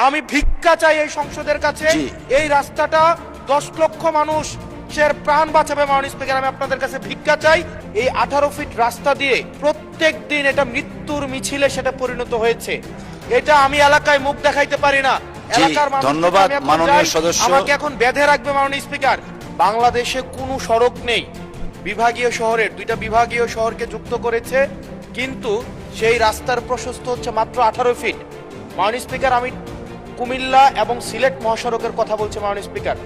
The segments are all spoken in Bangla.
আমি ভিক্ষা চাই এই সংসদের কাছে। এই রাস্তাটা 10 লক্ষ মানুষের প্রাণ বাঁচাবে। মাননীয় স্পিকার, আমি আপনাদের কাছে ভিক্ষা চাই। এই 18 ফিট রাস্তা দিয়ে প্রত্যেক দিন এটা মৃত্যুর মিছিলে সেটা পরিণত হয়েছে। এটা আমি এলাকায় মুখ দেখাইতে পারি না। এলাকার মানুষ, ধন্যবাদ মাননীয় সদস্য। আমাকে এখন বেঁধে রাখবে মাননীয় স্পিকার। বাংলাদেশে কোনো সড়ক নেই, বিভাগীয় শহরের 2টা বিভাগীয় শহরকে যুক্ত করেছে, কিন্তু সেই রাস্তার প্রশস্ত হচ্ছে মাত্র 18 ফিট। মাননীয় স্পিকার, আমি কুমিল্লা এবং সিলেট মহাসড়কের কথা বলছি। মাননীয় স্পিকার,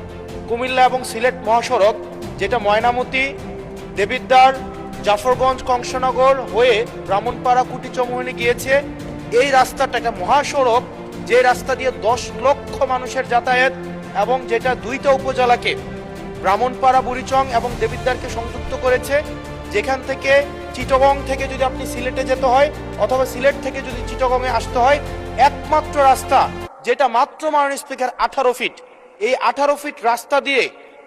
কুমিল্লা এবং সিলেট মহাসড়ক যেটা ময়নামতি, দেবিদ্বার, জাফরগঞ্জ, কংসনগর হয়ে ব্রাহ্মণপাড়া, কুটিচমুহনী গিয়েছে, এই রাস্তাটা একটা মহাসড়ক, যে রাস্তা দিয়ে 10 লক্ষ মানুষের যাতায়াত এবং যেটা 2টা উপজেলাকে, ব্রাহ্মণপাড়া, বুড়িচং এবং দেবিদ্বারকে সংযুক্ত করেছে। যেখান থেকে চিটাগং থেকে যদি আপনি সিলেটে যেতে হয় অথবা সিলেট থেকে যদি চিটাগংয়ে আসতে হয়, একমাত্র রাস্তা যেটা মাত্র মাননীয় স্পিকার 18 ফিট। এই 18 ফিট রাস্তা দিয়ে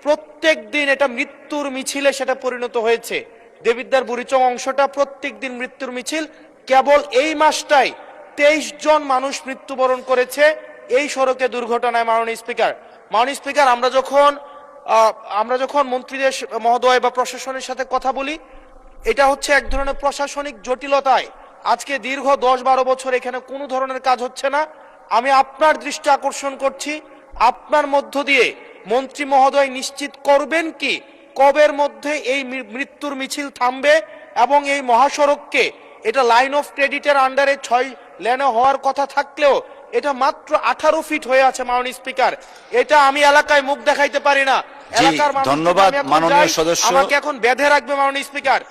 প্রত্যেক দিন এটা মৃত্যুর মিছিলে সেটা পরিণত হয়েছে। দেবিদ্বার বুড়িচং অংশটা প্রত্যেক দিন মৃত্যুর মিছিল। কেবল এই মাসটাই 23 জন মানুষ মৃত্যুবরণ করেছে এই সড়কে দুর্ঘটনায়। মাননীয় স্পিকার, আমরা যখন মন্ত্রীদের মহোদয় বা প্রশাসনের সাথে কথা বলি, এটা হচ্ছে এক ধরনের প্রশাসনিক জটিলতায় আজকে দীর্ঘ 10-12 বছর এখানে কোনো ধরনের কাজ হচ্ছে না। আমি আপনার দৃষ্টি আকর্ষণ করছি, আপনার মধ্য দিয়ে মন্ত্রী মহোদয় নিশ্চিত করবেন কি কবের মধ্যে এই মৃত্যুর মিছিল থামবে এবং এই মহাসড়ককে, এটা লাইন অফ ক্রেডিটের আন্ডারে 6 লেনে হওয়ার কথা থাকলেও এটা মাত্র 18 ফিট হয়ে আছে। মাননীয় স্পিকার, এটা আমি এলাকায় মুখ দেখাইতে পারি না। এলাকার মানুষ, ধন্যবাদ মাননীয় সদস্য। আমাকে এখন বেঁধে রাখবে মাননীয় স্পিকার।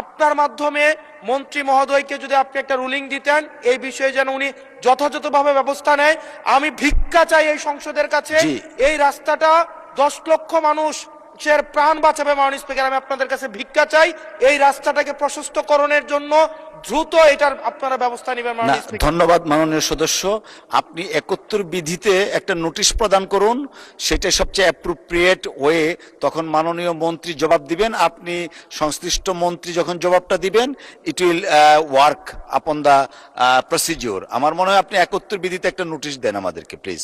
আপনার মাধ্যমে মন্ত্রী মহোদয়কে যদি আপনি একটা রুলিং দিতেন এই বিষয়ে যেন উনি যথাযথভাবে ব্যবস্থা নেয়। আমি ভিক্ষা চাই এই সংসদের কাছে। এই রাস্তাটা 10 লক্ষ মানুষের প্রাণ বাঁচাবে। মাননীয় স্পিকার, আমি আপনাদের কাছে ভিক্ষা চাই। এই রাস্তাটাকে প্রশস্তকরণের জন্য দ্রুত এটার আপনারা ব্যবস্থা নেবেন। ধন্যবাদ মাননীয় সদস্য। আপনি 71 বিধিতে একটা নোটিশ প্রদান করুন, সেটা সবচেয়ে অ্যাপ্রোপ্রিয়েট ওয়ে। তখন মাননীয় মন্ত্রী জবাব দিবেন। আপনি সংশ্লিষ্ট মন্ত্রী যখন জবাবটা দিবেন, it will work upon the procedure. আমার মনে হয় আপনি 71 বিধিতে একটা নোটিশ দেন আমাদেরকে, প্লিজ।